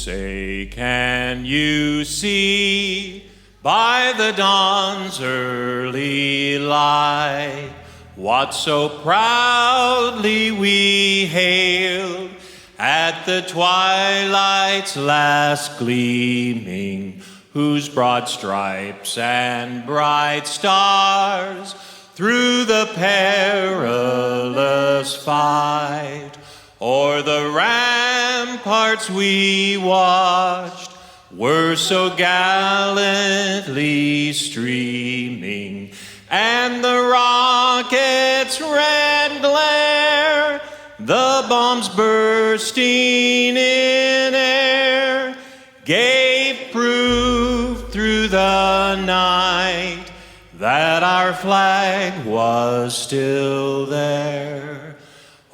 say, can you see by the dawn's early light what so proudly we hailed at the twilight's last gleaming, whose broad stripes and bright stars through the perilous fight o'er the ramparts we watched were so gallantly streaming, and the rocket's red glare, the bombs bursting in air, gave proof through the night that our flag was still there.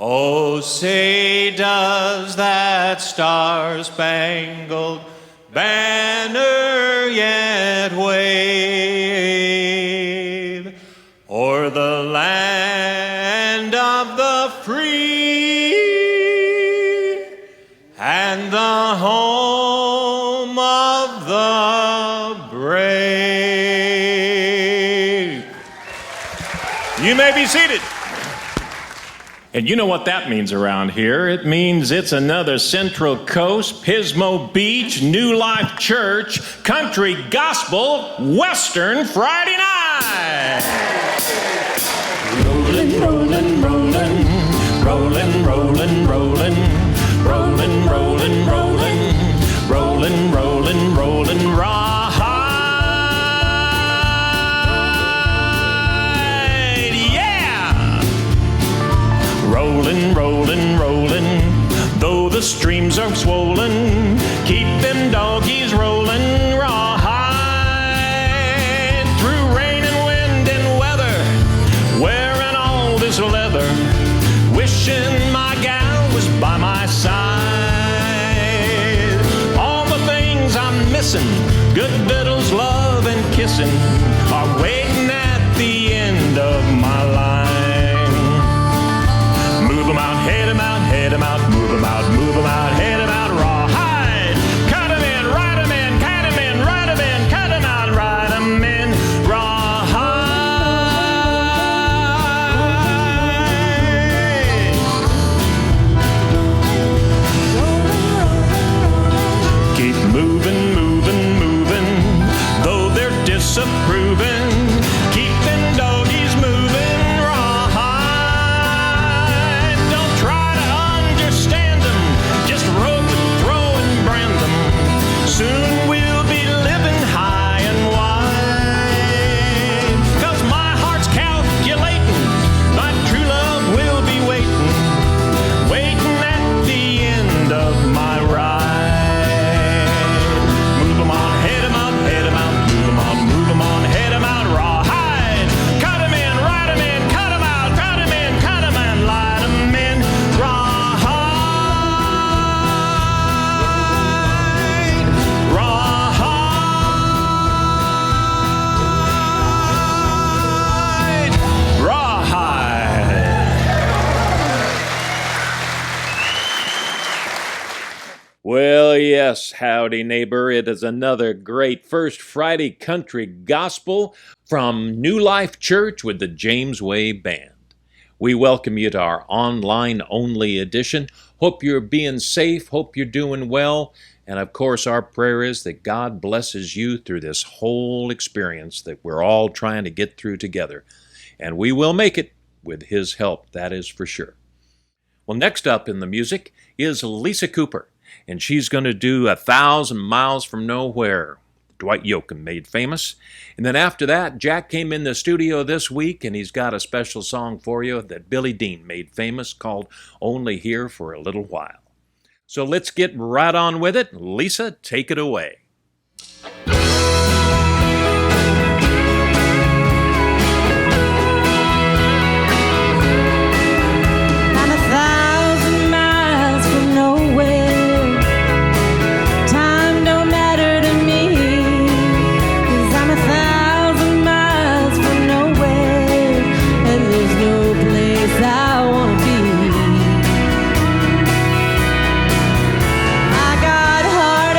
Oh, say does that star-spangled banner yet wave o'er the land of the free and the home of the brave? You may be seated. And you know what that means around here. It means it's another Central Coast, Pismo Beach, New Life Church, Country Gospel, Western Friday night. Rollin', rollin', rollin', rollin', rollin', rollin', rollin', rollin', rollin', rollin', rollin', rollin', ride. Rollin', rollin', rollin', though the streams are swollen, keep them doggies rollin', rawhide. Through rain and wind and weather, wearing all this leather, wishing my gal was by my side. All the things I'm missing, good victuals, love and kissing, are waiting at the end of my line. Move 'em out, head 'em out, head 'em out, move 'em out, move 'em out, head 'em out, rawhide. Cut 'em in, ride 'em in, cut 'em in, ride 'em in, cut 'em out, ride 'em in, rawhide. Keep moving, moving, moving, though they're disapproving. Keep them doggies moving. Soon we'll be living high and wide, 'cause my heart's calculating, my true love will be waiting, waiting at the end of my ride. Move 'em on, head 'em out, head 'em out, move 'em on, move 'em on, head 'em out, rawhide. Cut 'em in, ride 'em in, cut 'em out, cut 'em in, cut 'em and light 'em in, rawhide. Well, yes, howdy neighbor. It is another great First Friday Country Gospel from New Life Church with the James Way Band. We welcome you to our online-only edition. Hope you're being safe, hope you're doing well, and of course our prayer is that God blesses you through this whole experience that we're all trying to get through together. And we will make it with His help, that is for sure. Well, next up in the music is Lisa Cooper. And she's going to do 1,000 Miles from Nowhere, Dwight Yoakam made famous. And then after that, Jack came in the studio this week, and he's got a special song for you that Billy Dean made famous called Only Here for a Little While. So let's get right on with it. Lisa, take it away. I got heart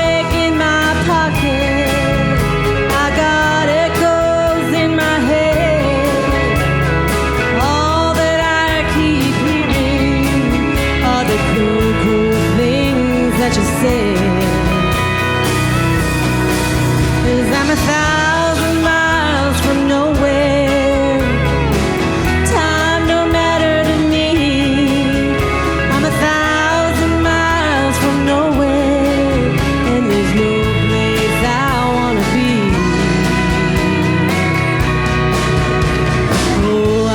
said, 'cause I'm 1,000 miles from nowhere. Time don't matter to me. I'm 1,000 miles from nowhere, and there's no place I wanna be. Oh,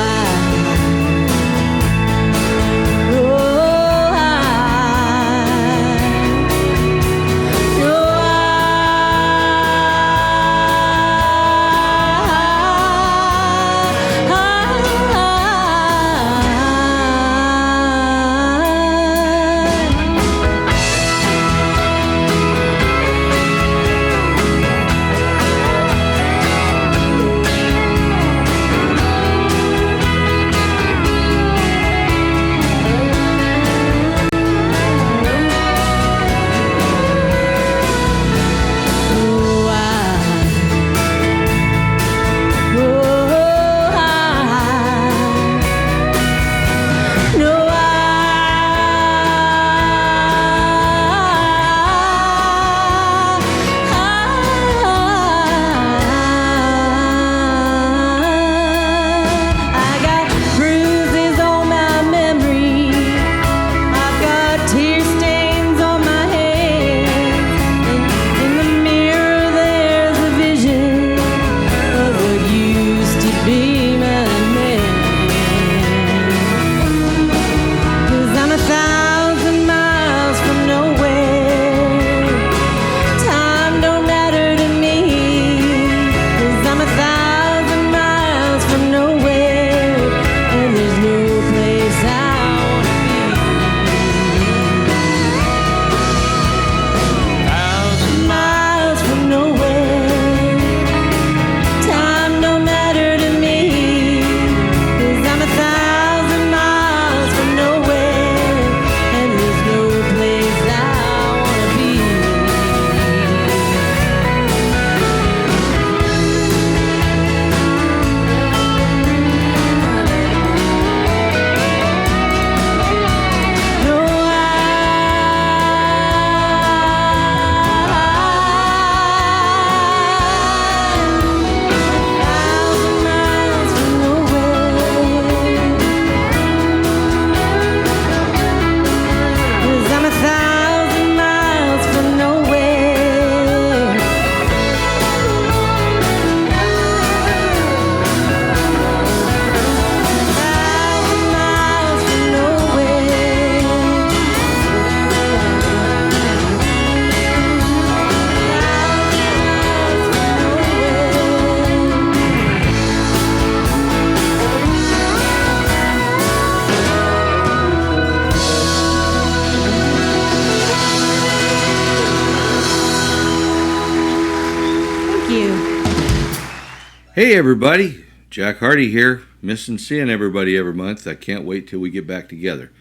Hey everybody, Jack Hardy here, missing seeing everybody every month. I can't wait till we get back together,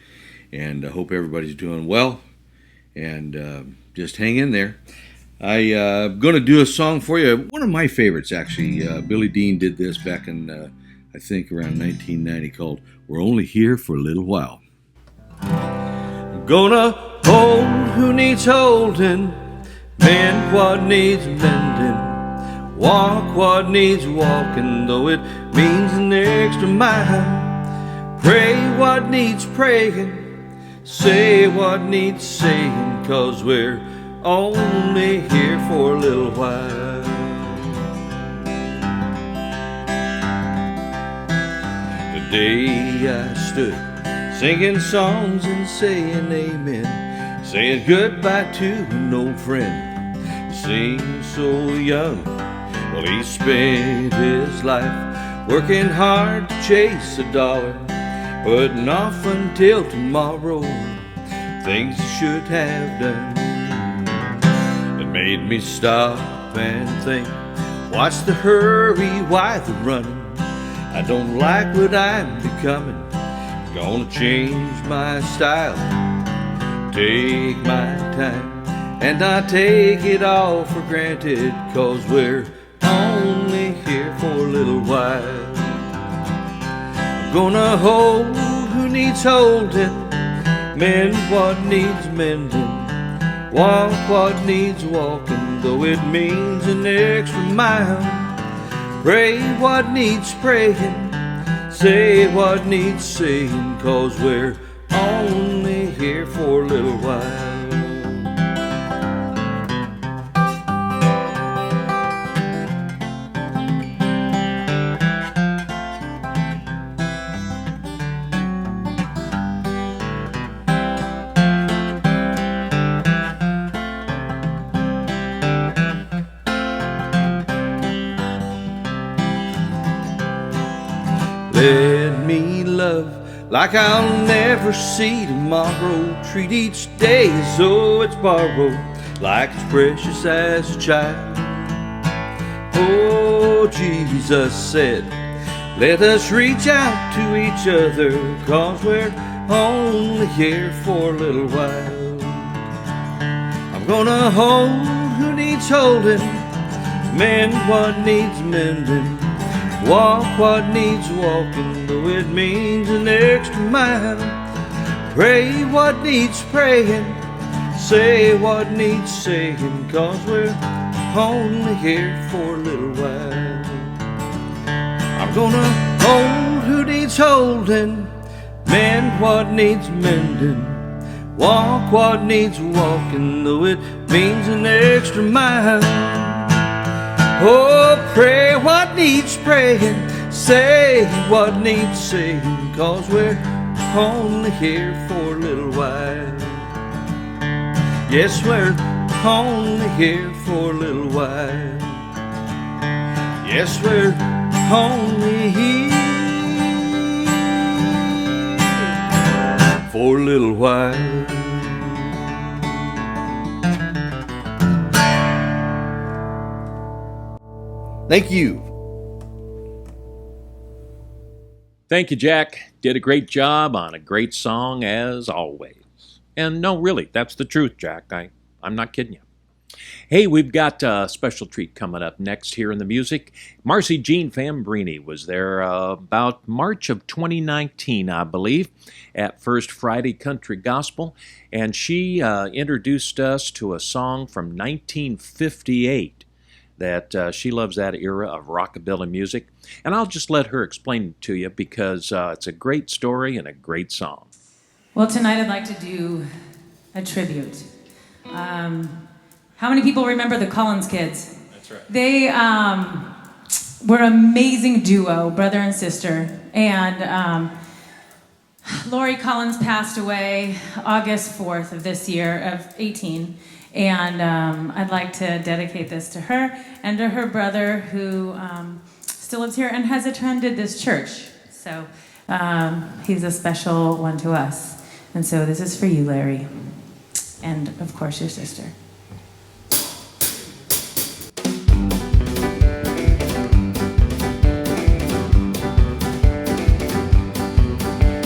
and I hope everybody's doing well, and just hang in there. I'm going to do a song for you, one of my favorites actually. Billy Dean did this back in, I think around 1990, called We're Only Here for a Little While. I'm gonna hold who needs holding, mend what needs mending, walk what needs walking, though it means an extra mile. Pray what needs praying, say what needs saying, 'cause we're only here for a little while. Today I stood singing songs and saying amen, saying goodbye to an old friend who seemed so young. Well, he spent his life working hard to chase a dollar, putting off until tomorrow things he should have done. It made me stop and think, what's the hurry, why the running? I don't like what I'm becoming, gonna change my style, take my time, and not take it all for granted, 'cause we're only here for a little while. I'm gonna hold who needs holding, mend what needs mending, Walk what needs walking, though it means an extra mile. Pray what needs praying, say what needs saying, 'cause we're only here for a little while. Let me love like I'll never see tomorrow. Treat each day as though it's borrowed, like it's precious as a child. Oh, Jesus said, let us reach out to each other, 'cause we're only here for a little while. I'm gonna hold who needs holding, mend what needs mending, walk what needs walking, though it means an extra mile. Pray what needs praying, say what needs saying, 'cause we're only here for a little while. I'm gonna hold who needs holding, mend what needs mending, walk what needs walking, though it means an extra mile. Oh, pray what needs praying, say what needs saying, 'cause we're only here for a little while. Yes, we're only here for a little while. Yes, we're only here for a little while. Thank you. Thank you, Jack. Did a great job on a great song as always. And no, really, that's the truth, Jack. I'm not kidding you. Hey, we've got a special treat coming up next here in the music. Marcy Jean Fambrini was there about March of 2019, I believe, at First Friday Country Gospel, and she introduced us to a song from 1958 that she loves that era of rockabilly music, and I'll just let her explain it to you because it's a great story and a great song. Well, tonight I'd like to do a tribute. How many people remember the Collins Kids? That's right. They were an amazing duo, brother and sister. And Lori Collins passed away August 4th of this year, of 18. And I'd like to dedicate this to her and to her brother who still lives here and has attended this church. So he's a special one to us. And so this is for you, Larry. And of course, your sister.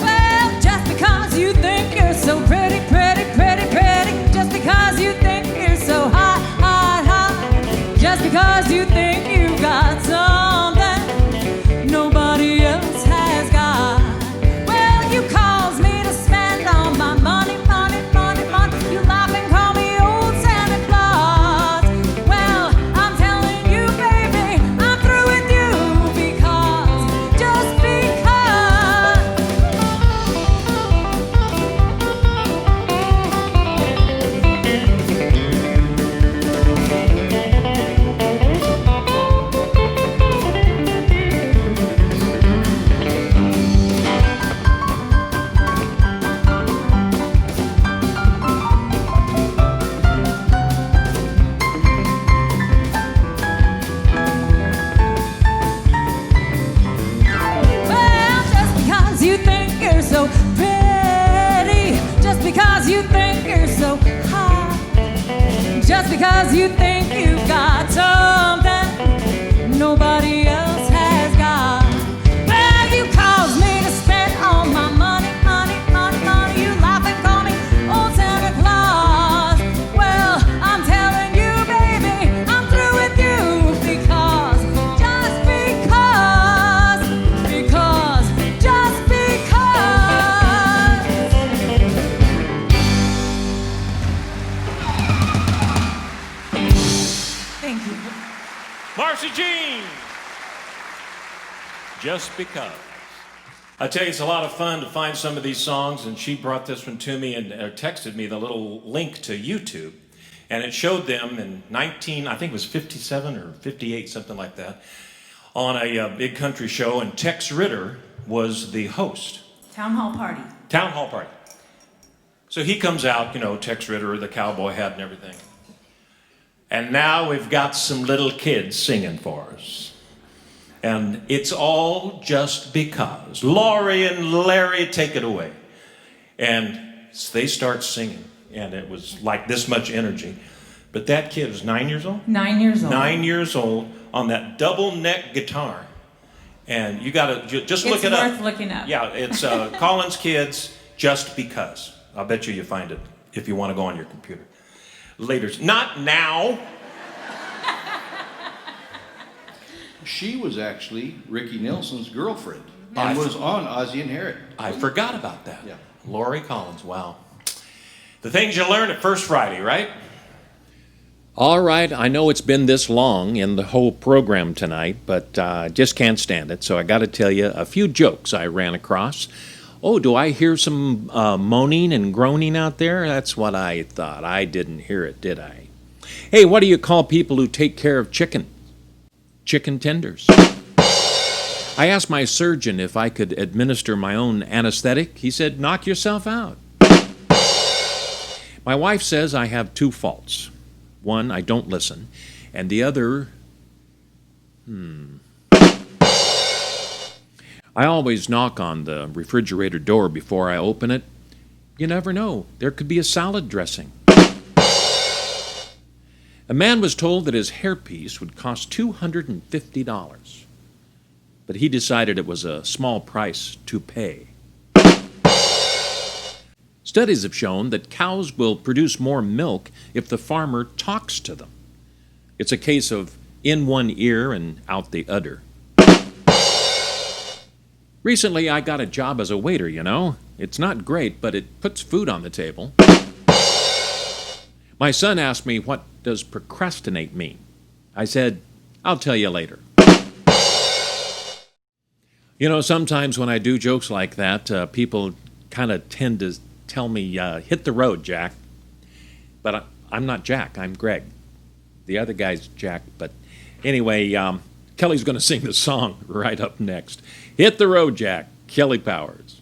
Well, just because you think you're so pretty, pretty, pretty, pretty, just because you think you're so hot, hot, hot, just because you think you've got something nobody else has got. Well, you cause me to spend all my money, money, money, money. You laugh and call me old Santa Claus. Well, I'm telling you, baby, I'm through with you because, just because. Well, just because you think you're so pretty, just because you think you're so hot, just because you think you've got something nobody else has got. Well, you cause me to spend all my money, money, money, money. You laugh and call me old Santa Claus. Well, I'm telling you, baby, I'm through with you because, just because, just because. Marcy Jean. Just Because. I tell you, it's a lot of fun to find some of these songs, and she brought this one to me and texted me the little link to YouTube, and it showed them in I think it was 57 or 58, something like that, on a big country show, and Tex Ritter was the host. Town Hall Party. Town Hall Party. So he comes out, Tex Ritter, the cowboy hat and everything. And now we've got some little kids singing for us. And it's all just because. Laurie and Larry, take it away. And they start singing, and it was like this much energy. But that kid was 9 years old? 9 years old. 9 years old on that double neck guitar. And you got to just look it up. It's worth looking up. Yeah, it's Collins Kids, Just Because. I'll bet you find it if you want to go on your computer. Later. Not now. She was actually Ricky Nelson's girlfriend and was on Ozzie and Harriet. I forgot about that. Yeah. Laurie Collins, wow. The things you learn at First Friday, right? All right, I know it's been this long in the whole program tonight, but just can't stand it. So I got to tell you a few jokes I ran across. Oh, do I hear some moaning and groaning out there? That's what I thought. I didn't hear it, did I? Hey, what do you call people who take care of chicken? Chicken tenders. I asked my surgeon if I could administer my own anesthetic. He said, knock yourself out. My wife says I have two faults. One, I don't listen, and the other, I always knock on the refrigerator door before I open it. You never know. There could be a salad dressing. A man was told that his hairpiece would cost $250, but he decided it was a small price to pay. Studies have shown that cows will produce more milk if the farmer talks to them. It's a case of in one ear and out the other. Recently, I got a job as a waiter, It's not great, but it puts food on the table. My son asked me, what does procrastinate mean? I said, I'll tell you later. Sometimes when I do jokes like that, people kind of tend to tell me, hit the road, Jack. But I'm not Jack, I'm Greg. The other guy's Jack, but anyway, Kelly's going to sing the song right up next. Hit the road, Jack, Kelly Powers.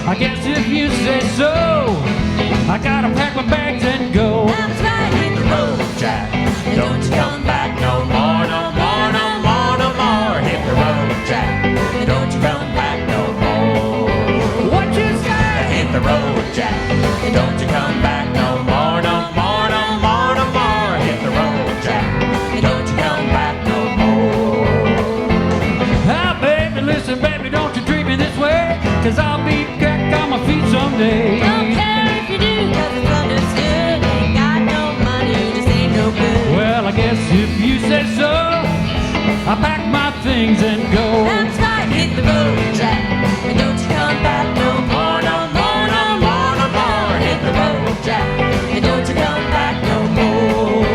I guess if you say so, I gotta pack my bags and go. That's right, hit the road, Jack. Don't you come back no more, no more, no more, no more. Hit the road, Jack. Don't you come back no more. What you say? Hit the road, Jack. Don't you come back no more, no more, no more, no more. Hit the road, Jack. Don't you come back no more. Ah, baby, listen, baby, don't you treat me this way, 'cause I'll be back on my feet someday. Don't care if you do, 'cause it's understood. Ain't got no money, just ain't no good. Well, I guess if you say so, I pack my things and go. That's right, hit the road, Jack. And don't you come back no more, no more, no more, no more. Hit the road, Jack. And don't you come back no more.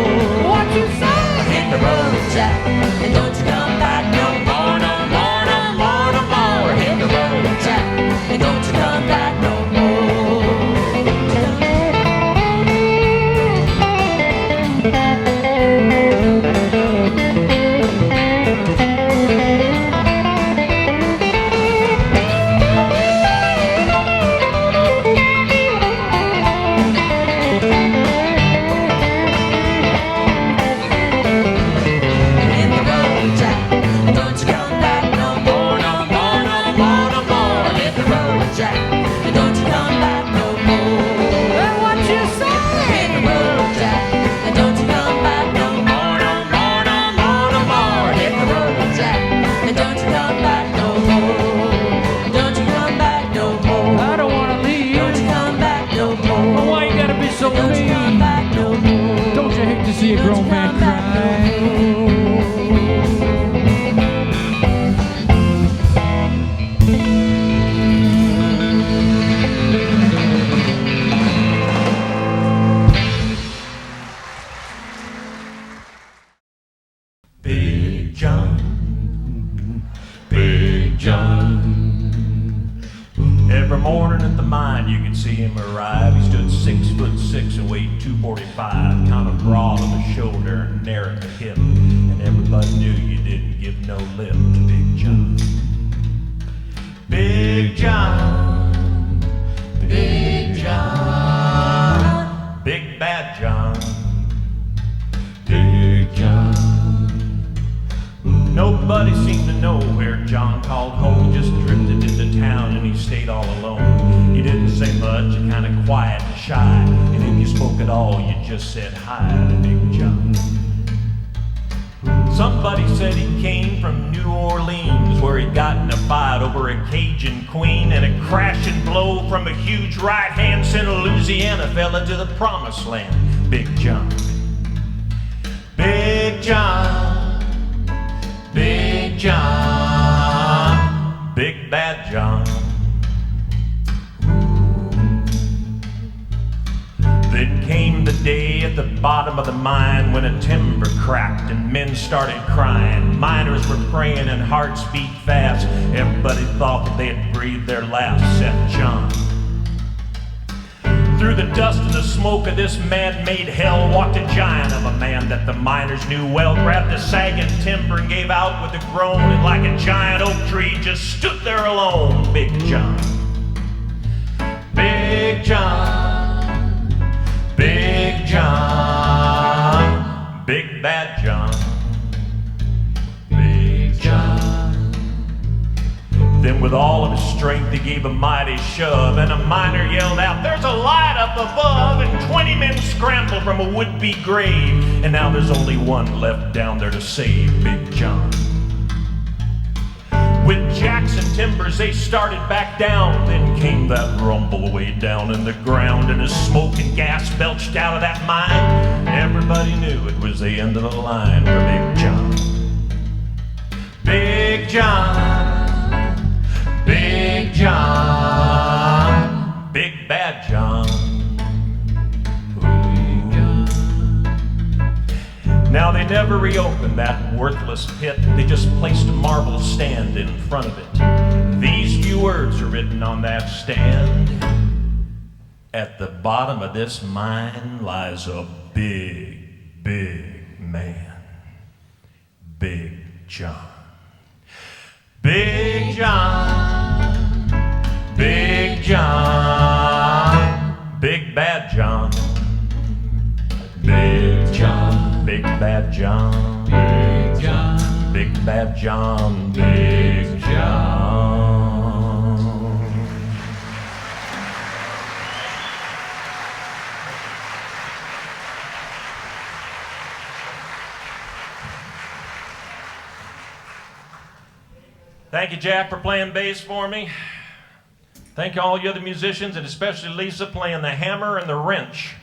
What you say? Hit the road, Jack. And don't you come back no more, no more, no more, no more. Hit the road, Jack. And don't you come back no more. see him arrive. He stood 6'6" and weighed 245, kind of broad on the shoulder and narrow at the hip. And everybody knew you didn't give no lip to Big John. Big John, Big John, Big Bad John, Big John. Nobody seemed to know where John called home. He just drifted into town and he stayed all alone. He didn't say much, kind of quiet and shy. And if you spoke at all, you just said hi to Big John. Somebody said he came from New Orleans, where he'd gotten a fight over a Cajun queen, and a crashing blow from a huge right hand sent Louisiana fell into the promised land. Big John, Big John, Big John, Big Bad John. Then came the day at the bottom of the mine when a timber cracked and men started crying. Miners were praying and hearts beat fast. Everybody thought that they had breathed their last except John. Through the dust and the smoke of this man-made hell walked a giant of a man that the miners knew well. Grabbed the sagging timber and gave out with a groan, and like a giant oak tree just stood there alone. Big John, Big John, Big John, Big Bad John, Big John. Then with all of his strength he gave a mighty shove, and a miner yelled out, "There's a light up above!" And 20 men scrambled from a would-be grave, and now there's only one left down there to save Big John. With jacks and timbers they started back down. Then came that rumble way down in the ground, and as smoke and gas belched out of that mine, everybody knew it was the end of the line for Big John. Big John, Big John, Big Bad John. Now they never reopened that worthless pit. They just placed a marble stand in front of it. These few words are written on that stand: "At the bottom of this mine lies a big, big man, Big John. Big John, Big John, Big Bad John, Big John, Big Bad John, Big John, Big Bad John, Big John." Thank you, Jack, for playing bass for me. Thank you all you other musicians, and especially Lisa playing the hammer and the wrench.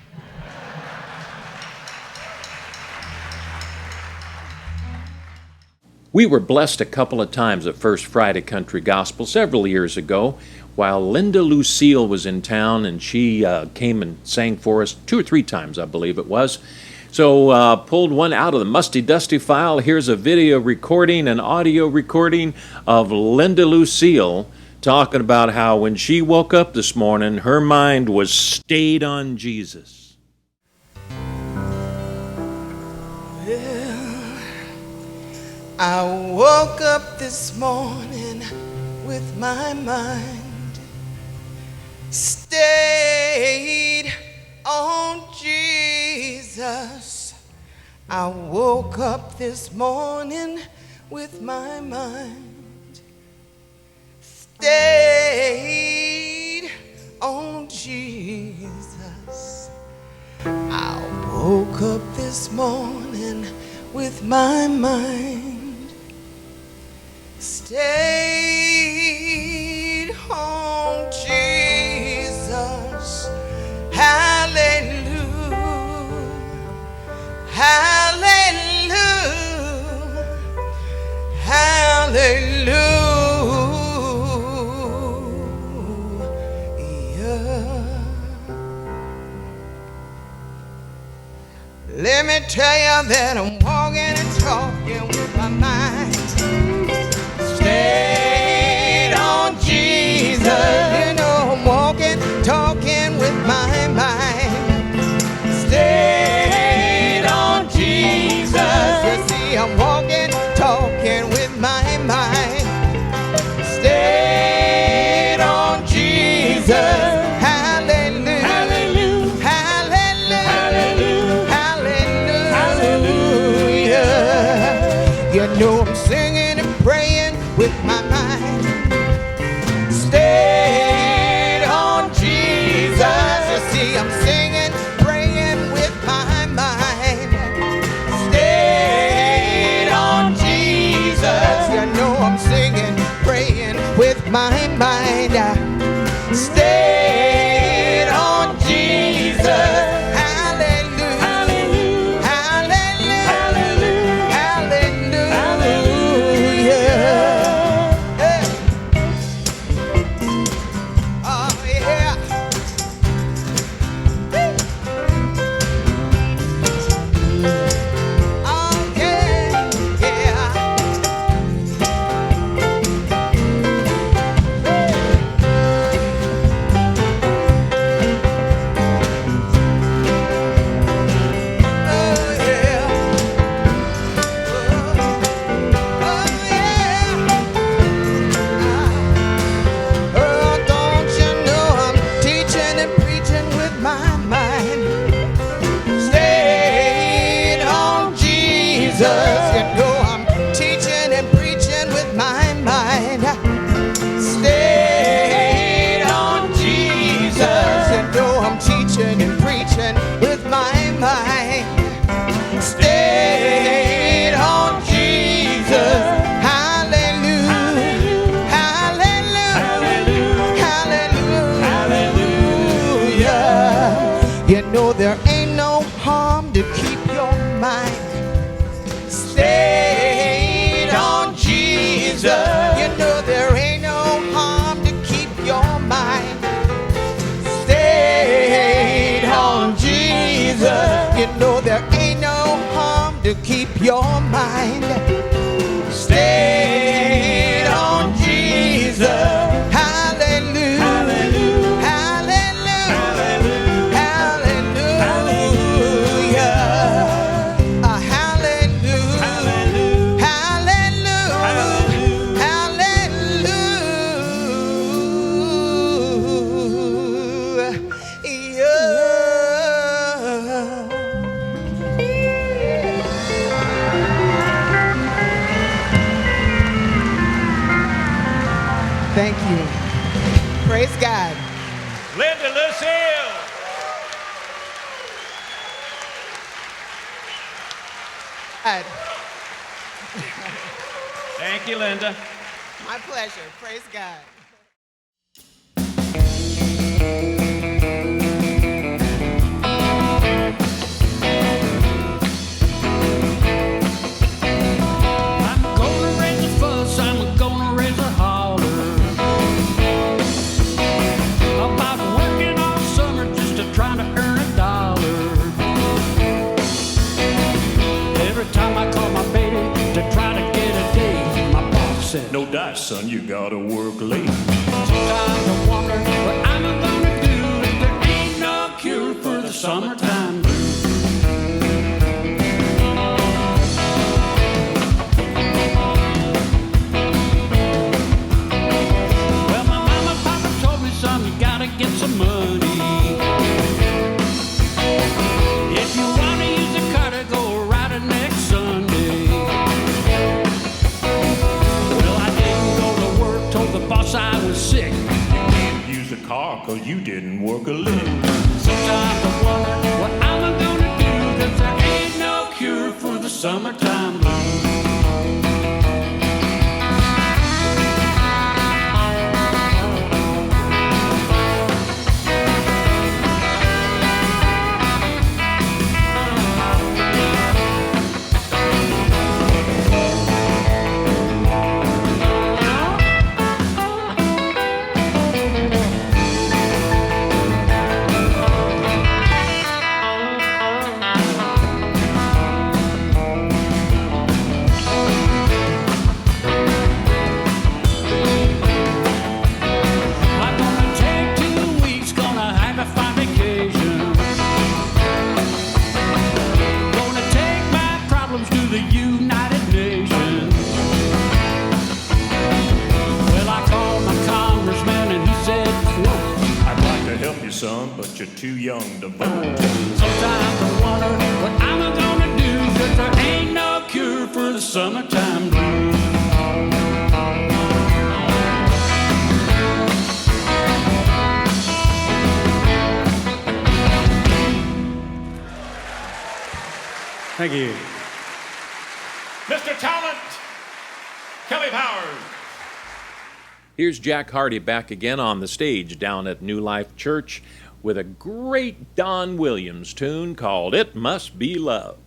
We were blessed a couple of times at First Friday Country Gospel several years ago while Linda Lucille was in town, and she came and sang for us 2 or 3 times, I believe it was. So pulled one out of the musty dusty file. Here's a video recording, an audio recording of Linda Lucille talking about how when she woke up this morning, her mind was stayed on Jesus. Well, I woke up this morning with my mind stayed on Jesus. I woke up this morning with my mind stayed on Jesus. I woke up this morning with my mind stayed on Jesus. Hallelujah, hallelujah, hallelujah. Let me tell you that I'm walking and talking with my mind stayed on Jesus. You know I'm walking, talking You know I'm singing and praying with my mind stayed on Jesus. You see, I'm singing, praying with my mind stayed on Jesus. You know I'm singing, praying with my mind stayed on Jesus. Hallelujah, hallelujah, hallelujah, hallelujah. Hey. Oh yeah. Okay, yeah. Stayed on Jesus. Hallelujah, hallelujah, hallelujah. You know there ain't no harm to keep your mind stayed on Jesus. You know there ain't no harm to keep your mind stayed on Jesus. You know there ain't no harm to keep your mind stayed on Jesus. Hallelujah, hallelujah, hallelujah, hallelujah, hallelujah, Thank you. Praise God. Linda Lucille. God. Thank you, Linda. My pleasure. Praise God. I'm gonna raise a fuss, I'm gonna raise a holler about working all summer just to try to earn a dollar. Every time I call my baby to try to get a date, my boss said, No dice, son, you gotta work late. sometimes I wonder what I'm gonna do if there ain't no cure for the summertime blues. Well, my mama and papa told me, son, you gotta get some money. If you wanna use the car to go riding next Sunday. Well, I didn't go to work, told the boss I was sick. Use the car, cause you didn't work a lick. Sometimes I wonder what I'm gonna do, 'cause there ain't no cure for the summertime blues. I'm gonna take 2 weeks, gonna have a fine vacation. Gonna take my problems to the United Nations. Well, I called my congressman and he said, quote, I'd like to help you, son, but you're too young to vote. sometimes I wonder what I'm gonna do, 'cause there ain't no cure for the summertime blues. Thank you. Mr. Talent, Kelly Powers. Here's Jack Hardy back again on the stage down at New Life Church with a great Don Williams tune called It Must Be Love.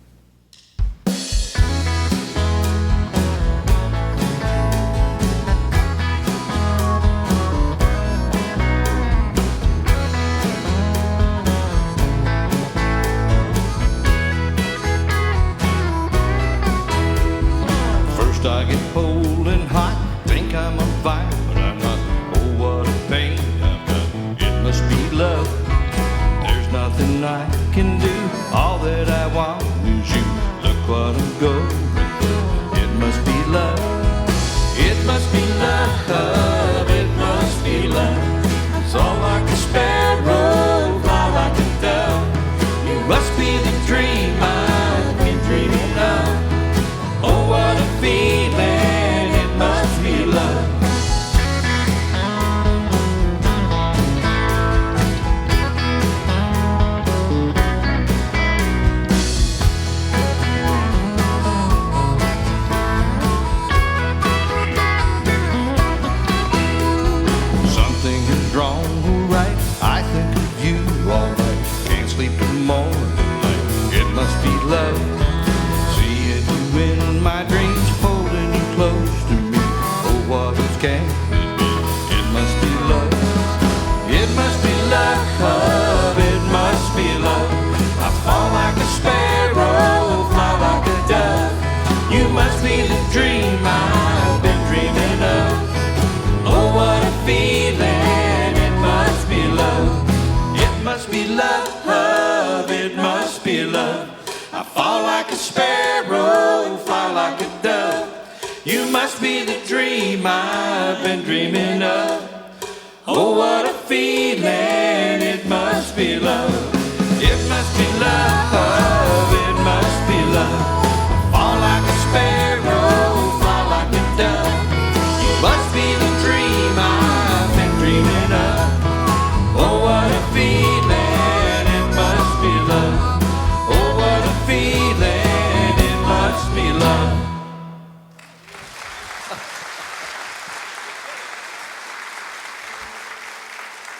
First I get cold and hot, think I'm on fire, but I'm not. Oh, what a pain I've got. It must be love. There's nothing I can do. All that I want is you. Look what I'm going through. It must be love. It must be love. It must be love. It's all like a sparrow, fly like a dove. You must be the dream I've been dreaming of. Oh, what a feeling, it must be love. Something is wrong or right, I think of you all night. Can't sleep till morning light. It must be love. Seeing you in my dreams, holding you close to me. Oh, what else can it be? It must be love. It must be love. It must be love. I fall like a sparrow, fly like a dove. You must be the dream I've been dreaming of. Oh, what a feeling. It must be love. It must be love. It must be love. I fall like a sparrow, fly like a dove. You must be the dream I've been dreaming of. Oh, what a feeling, it must be love. It must be love, it must be love. I fall like a sparrow, fly like a dove. You must be the dream I've been dreaming of. Oh, what a feeling, it must be love. Oh, what a feeling, it must be love.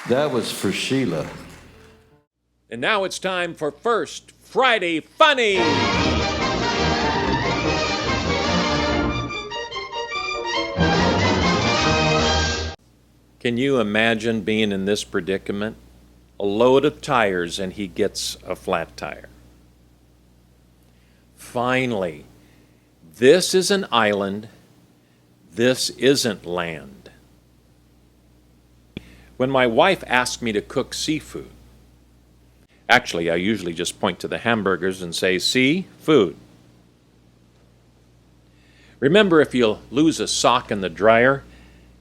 That was for Sheila. And now it's time for First Friday Funny. Can you imagine being in this predicament? A load of tires and he gets a flat tire. Finally, this is an island. This isn't land. When my wife asks me to cook seafood, actually, I usually just point to the hamburgers and say, "See, food." Remember, if you lose a sock in the dryer,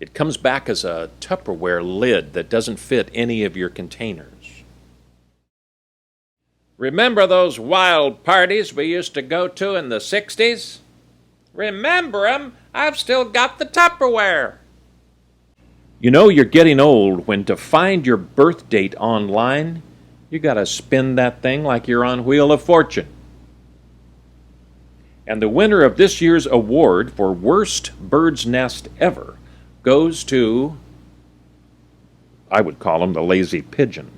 it comes back as a Tupperware lid that doesn't fit any of your containers. Remember those wild parties we used to go to in the 60s? Remember 'em? I've still got the Tupperware. You know you're getting old when to find your birth date online, you gotta spin that thing like you're on Wheel of Fortune. And the winner of this year's award for Worst Bird's Nest Ever goes to, I would call him the lazy pigeon.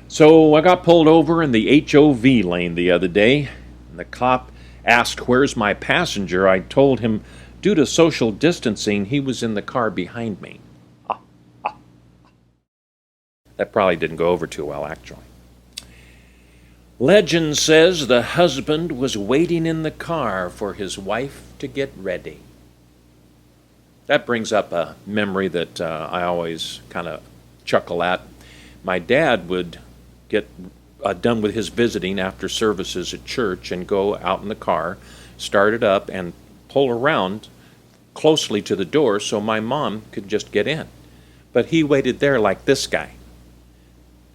So I got pulled over in the HOV lane the other day, and the cop asked where's my passenger. I told him due to social distancing, he was in the car behind me. That probably didn't go over too well, actually. Legend says the husband was waiting in the car for his wife to get ready. That brings up a memory that I always kind of chuckle at. My dad would get done with his visiting after services at church and go out in the car, start it up, and pull around closely to the door so my mom could just get in. But he waited there like this guy.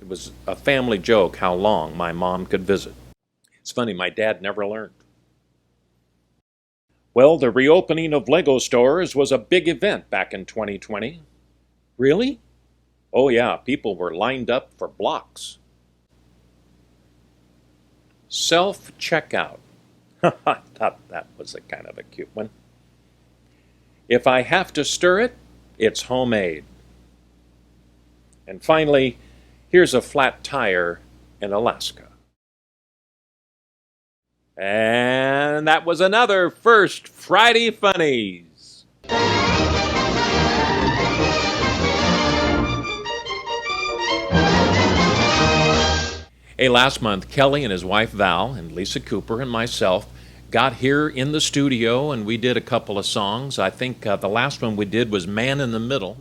It was a family joke how long my mom could visit. It's funny, my dad never learned. Well, the reopening of Lego stores was a big event back in 2020. Really? Oh yeah, people were lined up for blocks. Self-checkout. I thought that was a kind of a cute one. If I have to stir it, it's homemade. And finally, here's a flat tire in Alaska. And that was another First Friday Funnies. Hey, last month, Kelly and his wife Val and Lisa Cooper and myself got here in the studio and we did a couple of songs. I think the last one we did was Man in the Middle.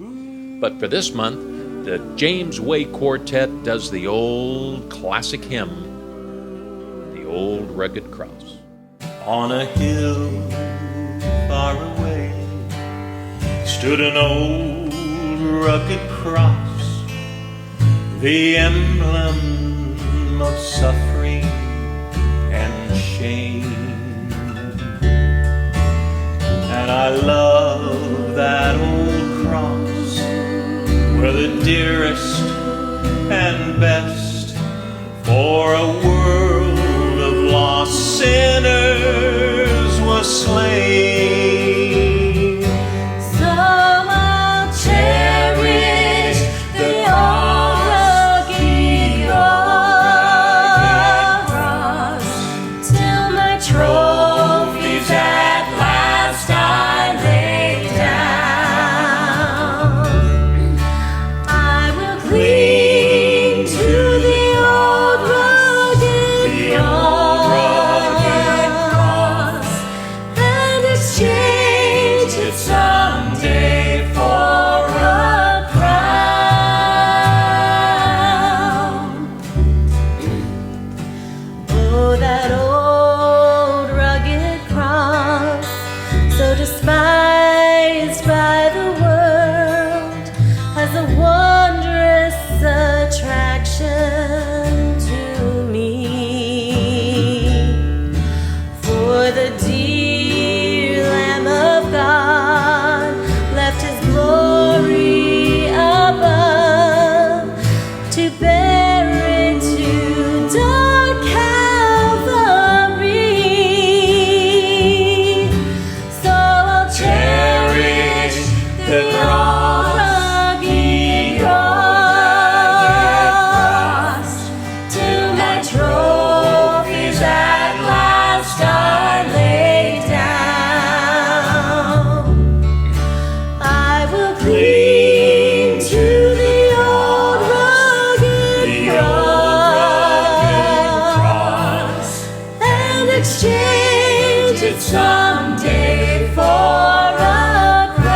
But for this month, the James Way Quartet does the old classic hymn, The Old Rugged Cross. On a hill far away stood an old rugged cross, the emblem of suffering and shame. And I love that old cross, where the dearest and best for a world of lost sinners was slain. So I'll cherish the old rugged cross till my trophies at last I lay down. I will cling to the old rugged cross and exchange it someday for a crown. Oh, that old rugged cross, so despised by the world, has a wondrous attraction to me. For the dear Lamb of God left his glory above to bear it to dark Calvary. So I'll cherish the rugged cross till my trophies at last are laid down. I will cling to the old rugged cross and exchange it someday for a crown.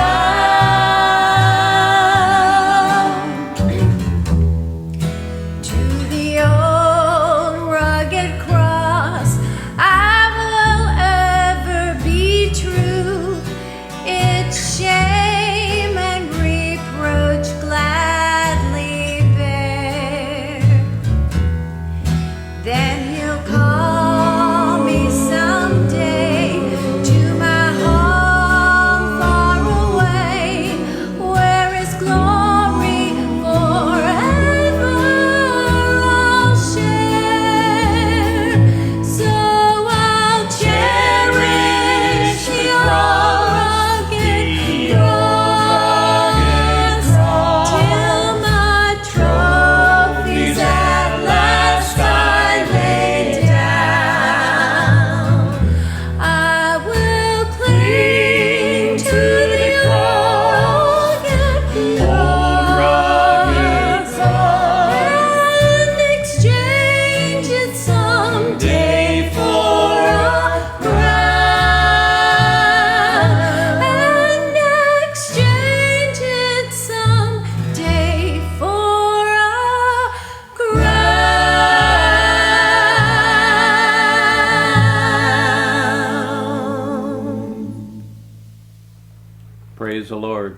To the old rugged cross I will ever be true, its shame and reproach gladly bear. Then he'll call me someday to my home far away, where his glory forever I'll share. So I'll cherish the rugged cross till my trophies at last I lay down. I will cling to the old rugged cross and exchange it someday for a crown. And exchange it someday for a crown. Praise the Lord.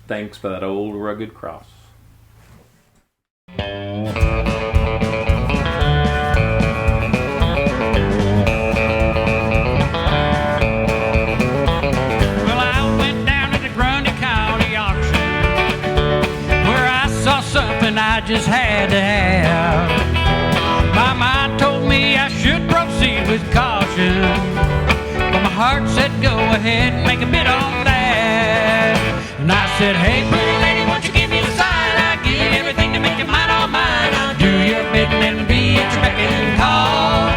Thanks for that old rugged cross. something I just had to have. My mind told me I should proceed with caution, but my heart said go ahead and make a bid on that. And I said, hey, pretty lady, won't you give me a sign? I'll give you everything to make it mine, all mine. I'll do your bidding and be at your beck and call.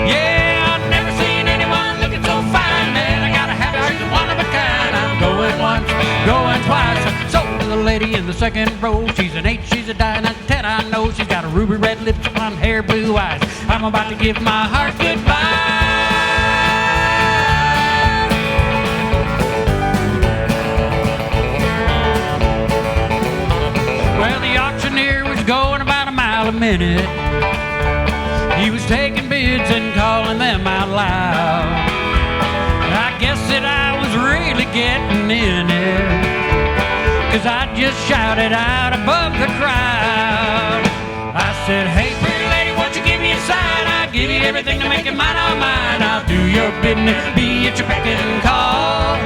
Yeah, I've never seen anyone looking so fine, man. I gotta have her, she's one of a kind. I'm going once, going twice. Sold to the lady in the second row. She's an 8, she's a 9, and 10, I know. She's got a ruby red lips, blonde hair, blue eyes. I'm about to give my heart goodbye. Well, the auctioneer was going about a mile a minute. He was taking bids and calling them out loud. I guess that I was really getting in it, 'cause I just shouted out above the crowd. I said, hey, pretty lady, won't you give me a sign? I'll give you everything to make it mine, all mine. I'll do your bidding and be at your beck and call.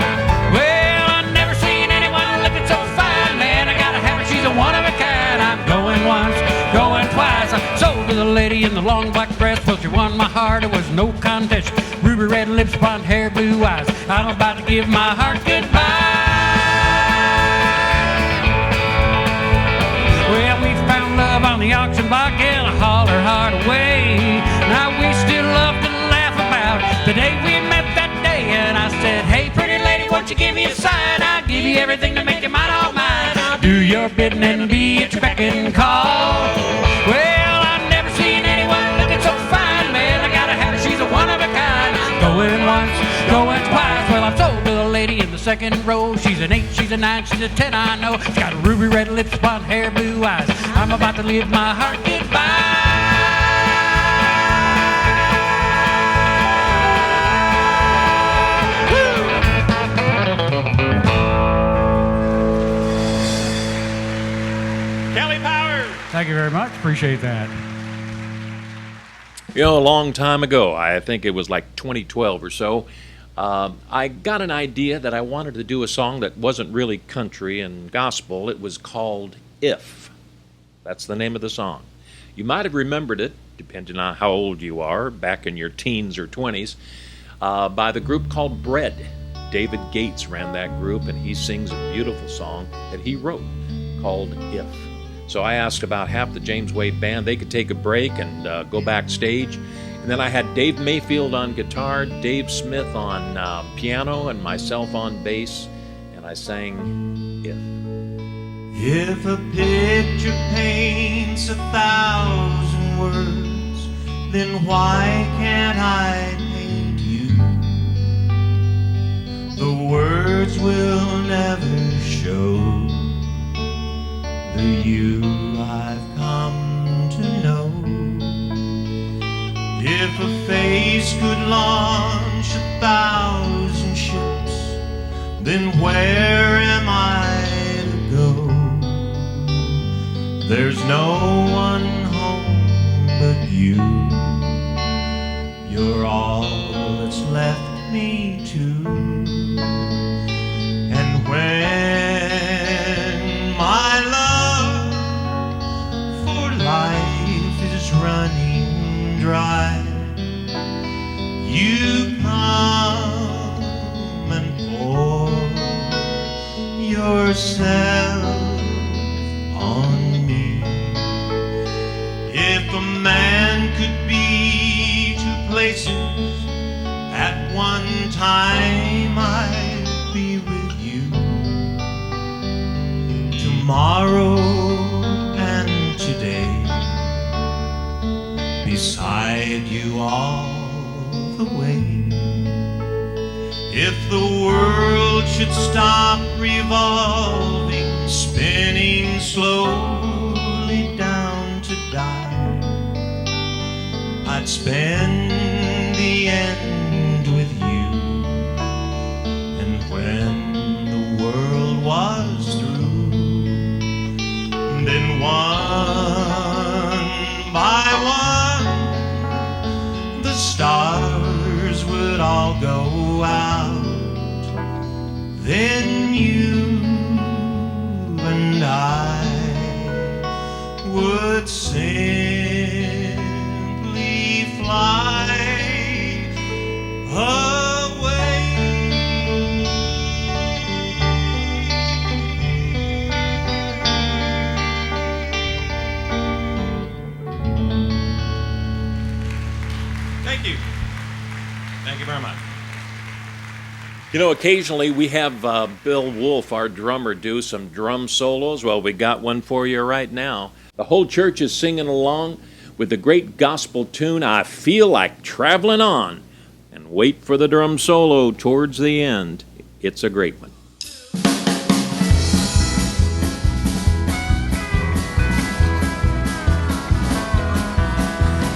Well, I've never seen anyone looking so fine, man. I gotta have her, she's a one of a kind. I'm going once, going twice. I sold to the lady in the long black dress. Well, she won my heart, it was no contest. Ruby red lips, blonde hair, blue eyes. I'm about to give my heart goodbye. Well, we found love on the auction block and I hauled her heart away. Now we still love to laugh about the day we met that day. And I said, hey, pretty lady, won't you give me a sign? I'll give you everything to make it mine, all mine. I'll do your bidding and be at your beck and call. Well, I've never seen anyone looking so fine, man. I gotta have her, she's a one of a kind. Going once, going twice. Well, I'm sold to the lady in the second row. She's an 8, she's a 9, she's a 10, I know. She's got ruby red lips, blonde hair, blue eyes. I'm about to leave my heart goodbye. Kelly Powers. Thank you very much. Appreciate that. You know, a long time ago, I think it was like 2012 or so, I got an idea that I wanted to do a song that wasn't really country and gospel. It was called If. That's the name of the song. You might have remembered it, depending on how old you are, back in your teens or 20s, by the group called Bread. David Gates ran that group, and he sings a beautiful song that he wrote called If. So I asked about half the James Wade Band. They could take a break and go backstage. And then I had Dave Mayfield on guitar, Dave Smith on piano, and myself on bass. And I sang If. If a picture paints 1,000 words, then why can't I paint you? The words will never show the you I've come to know. If a face could launch 1,000 ships, then where am I to go? There's no one home but you. You're all that's left me to. And when my love for life is running dry, you come and pour yourself on me. If a man could be 2 places at one time, I'd be with you tomorrow and today, beside you all the way. If the world should stop revolving, spinning slowly down to die, I'd spend the end with you. And when the world was through, then one by one the stars would all go out. Then you and I would simply fly away. Thank you. Thank you very much. You know, occasionally we have Bill Wolf, our drummer, do some drum solos. Well, we got one for you right now. The whole church is singing along with the great gospel tune, I Feel Like Traveling On. And wait for the drum solo towards the end. It's a great one.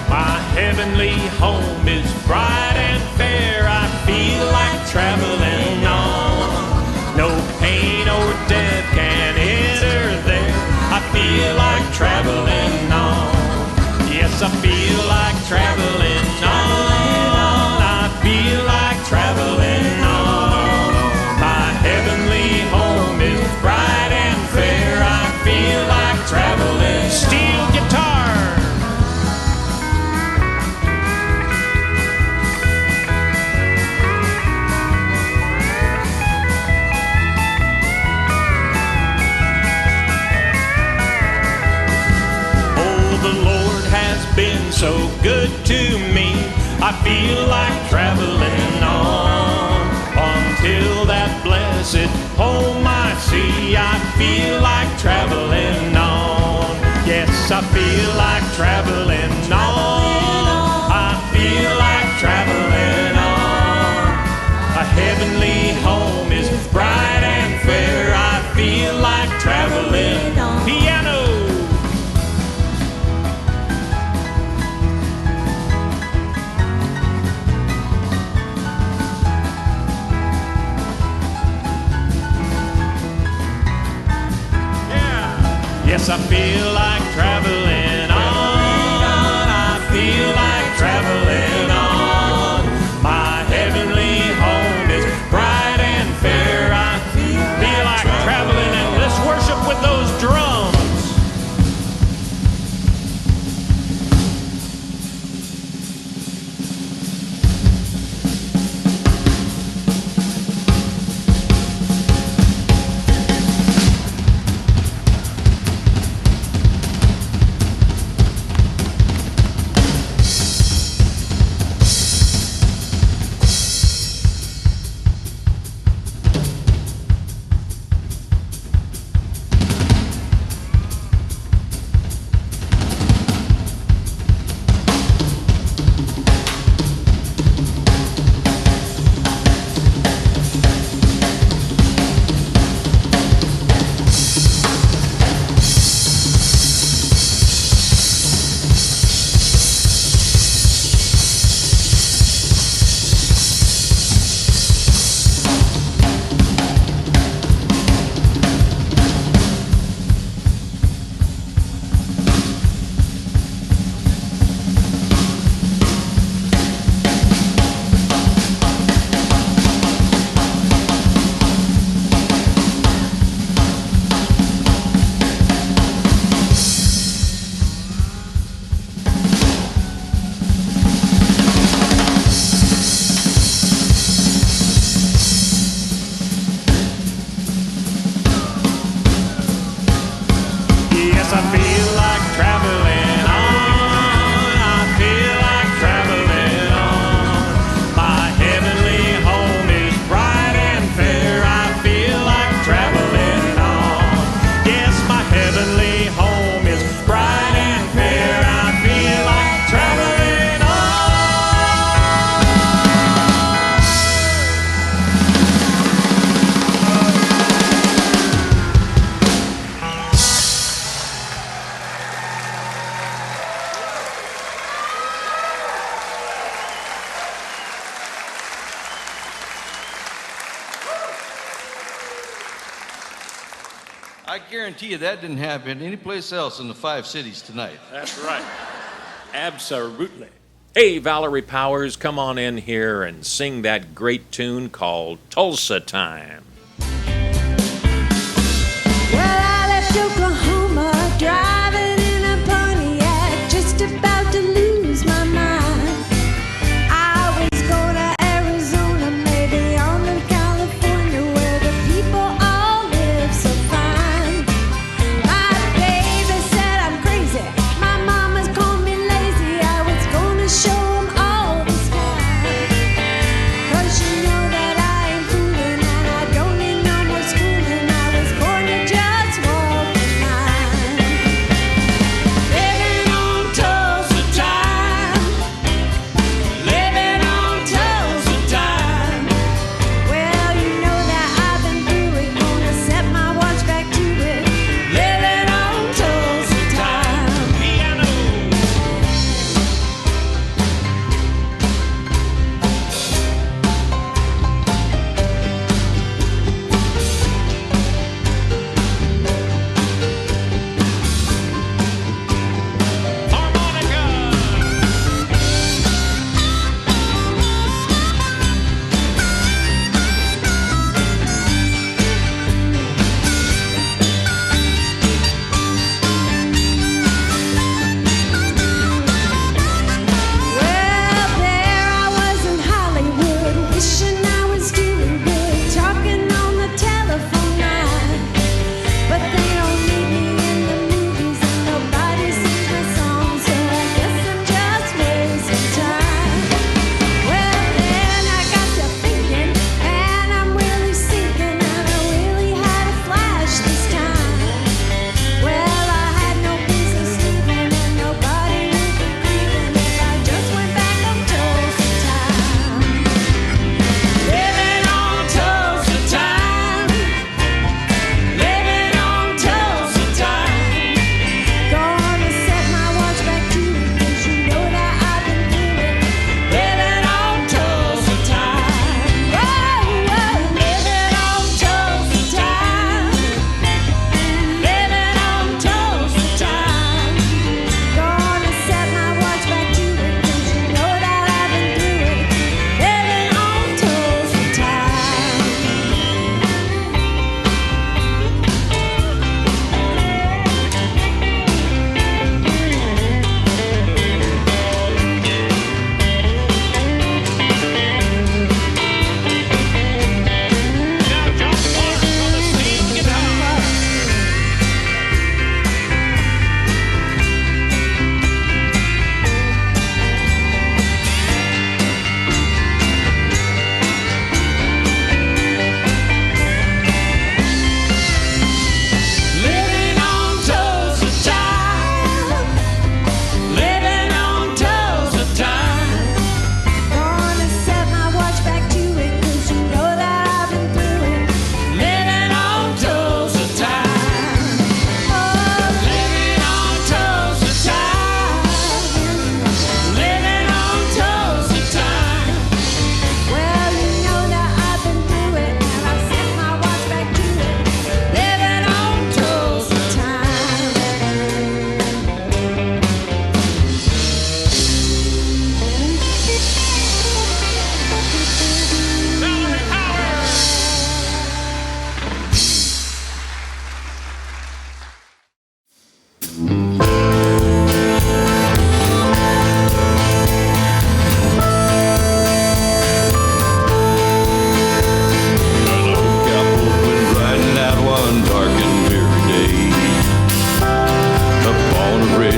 My heavenly home is bright and fair. I feel like traveling on. No pain or death can enter there. I feel like traveling on. Yes, I feel like traveling on. I feel like traveling on. My heavenly home is bright and fair. I feel like traveling. Steel guitar. Been so good to me, I feel like traveling on until that blessed home I see. I feel like traveling on. Yes, I feel like traveling on. I feel like traveling on. A heavenly home is bright and fair. I feel like traveling on. Piano. Yes, I feel like traveling on. I feel like traveling on. My heavenly home is bright and fair. I feel like traveling, and let's worship with those drums. I guarantee you that didn't happen anyplace else in the 5 cities tonight. That's right. Absolutely. Hey, Valerie Powers, come on in here and sing that great tune called Tulsa Time. Well, I left Oklahoma driving in a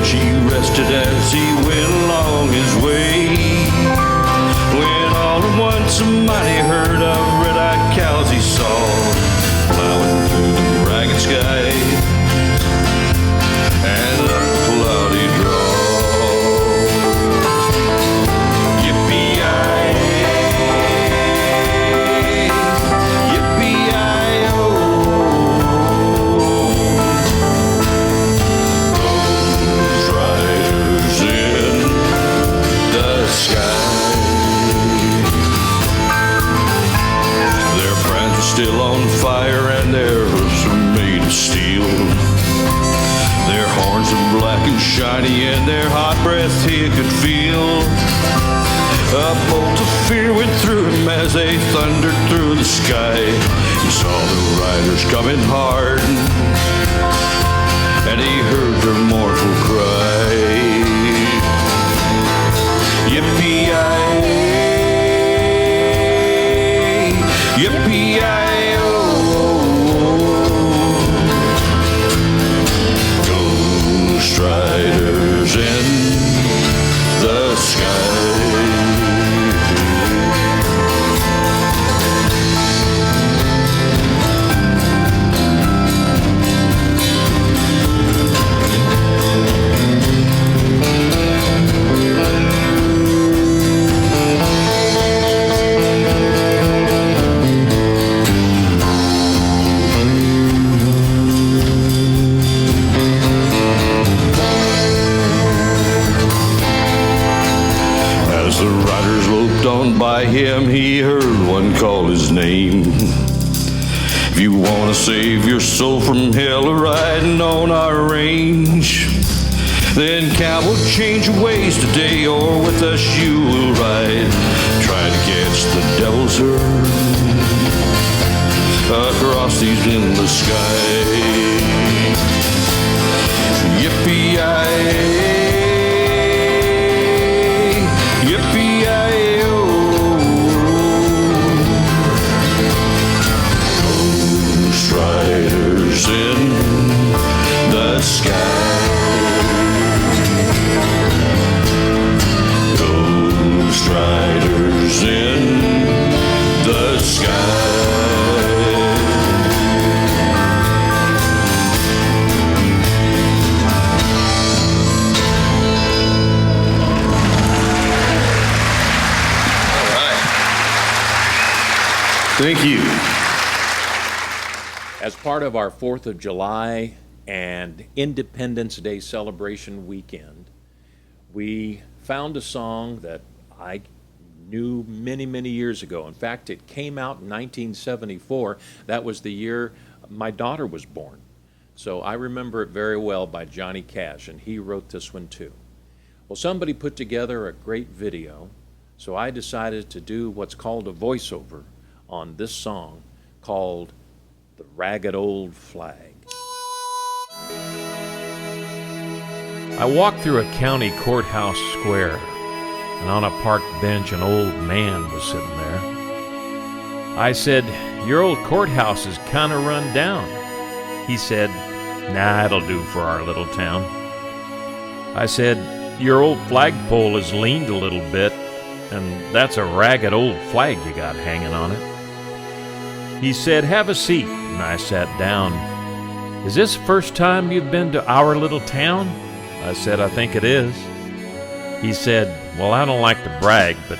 she rested as he went along his way. When all at once a mighty herd of red-eyed cows he saw plowing through the ragged sky and up a cloudy draw. Still on fire and their hoofs are made of steel. Their horns are black and shiny and their hot breath he could feel. A bolt of fear went through him as they thundered through the sky. He saw the riders coming hard and he heard their mournful cry. Yippee-yi-yi, yippee-yi-yo, ghost riders in the sky. As the riders loped on by him, he heard one call his name. If you want to save your soul from hell riding on our range, then cowboy, change your ways today, or with us you will ride. Try to catch the devil's herd across these endless skies. Yippee-yi-yi, yippee-yi-yo, ghost riders in the sky. Ghost riders in the sky. Thank you. As part of our 4th of July and Independence Day celebration weekend, we found a song that I knew many, many years ago. In fact, it came out in 1974. That was the year my daughter was born. So I remember it very well, by Johnny Cash, and he wrote this one too. Well, somebody put together a great video, so I decided to do what's called a voiceover on this song called The Ragged Old Flag. I walked through a county courthouse square, and on a park bench an old man was sitting there. I said, "Your old courthouse is kind of run down." He said, "Nah, it'll do for our little town." I said, "Your old flagpole has leaned a little bit, and that's a ragged old flag you got hanging on it." He said, "Have a seat," and I sat down. "Is this the first time you've been to our little town?" I said, "I think it is." He said, "Well, I don't like to brag, but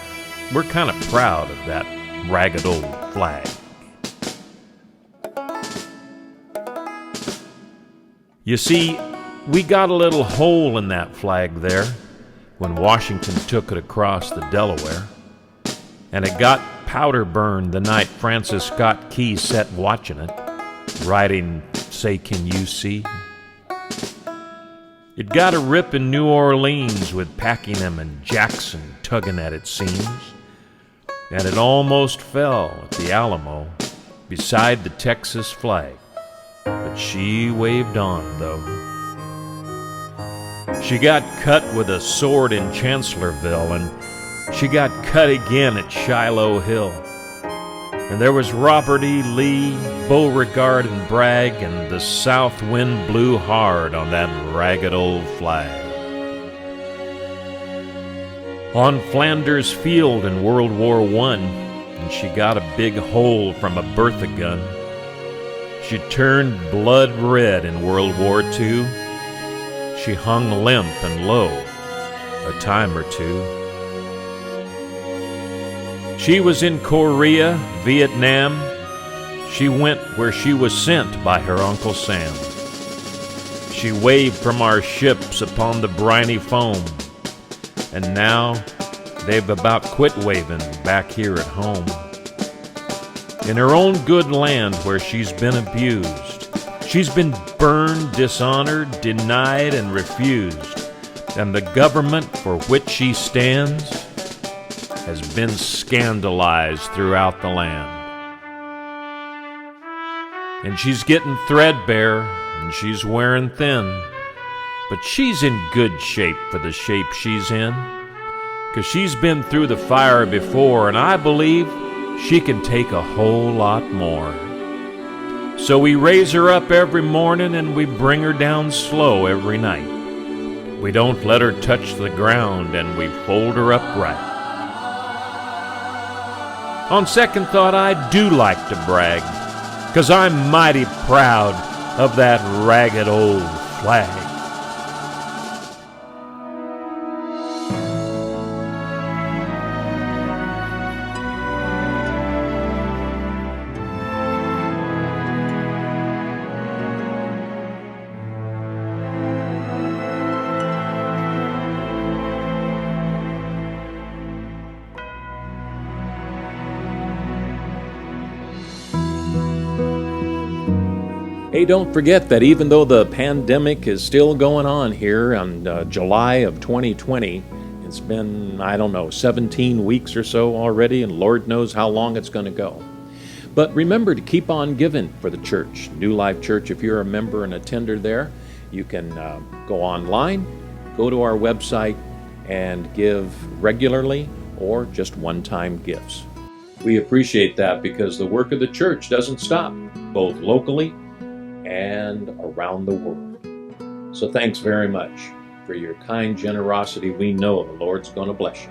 we're kind of proud of that ragged old flag." You see, we got a little hole in that flag there when Washington took it across the Delaware, and it got powder burned the night Francis Scott Key sat watching it, writing, "Say, can you see?" It got a rip in New Orleans with Pakenham and Jackson tugging at its seams, and it almost fell at the Alamo beside the Texas flag. But she waved on, though. She got cut with a sword in Chancellorsville, and she got cut again at Shiloh Hill. And there was Robert E. Lee, Beauregard and Bragg, and the south wind blew hard on that ragged old flag. on Flanders Field in World War I, and she got a big hole from a Bertha gun. She turned blood red in World War II. She hung limp and low a time or two. She was in Korea, Vietnam. She went where she was sent by her Uncle Sam. She waved from our ships upon the briny foam, and now they've about quit waving back here at home. In her own good land where she's been abused, she's been burned, dishonored, denied, and refused, and the government for which she stands has been scandalized throughout the land. And she's getting threadbare, and she's wearing thin, but she's in good shape for the shape she's in, 'cause she's been through the fire before, and I believe she can take a whole lot more. So we raise her up every morning, and we bring her down slow every night. We don't let her touch the ground, and we fold her up right. On second thought, I do like to brag, 'cause I'm mighty proud of that ragged old flag. Hey, don't forget that even though the pandemic is still going on here in July of 2020, it's been, 17 weeks or so already, and Lord knows how long it's going to go. But remember to keep on giving for the church, New Life Church. If you're a member and attender there, you can go online, go to our website, and give regularly or just one-time gifts. We appreciate that because the work of the church doesn't stop, both locally and around the world. So thanks very much for your kind generosity. We know the Lord's going to bless you.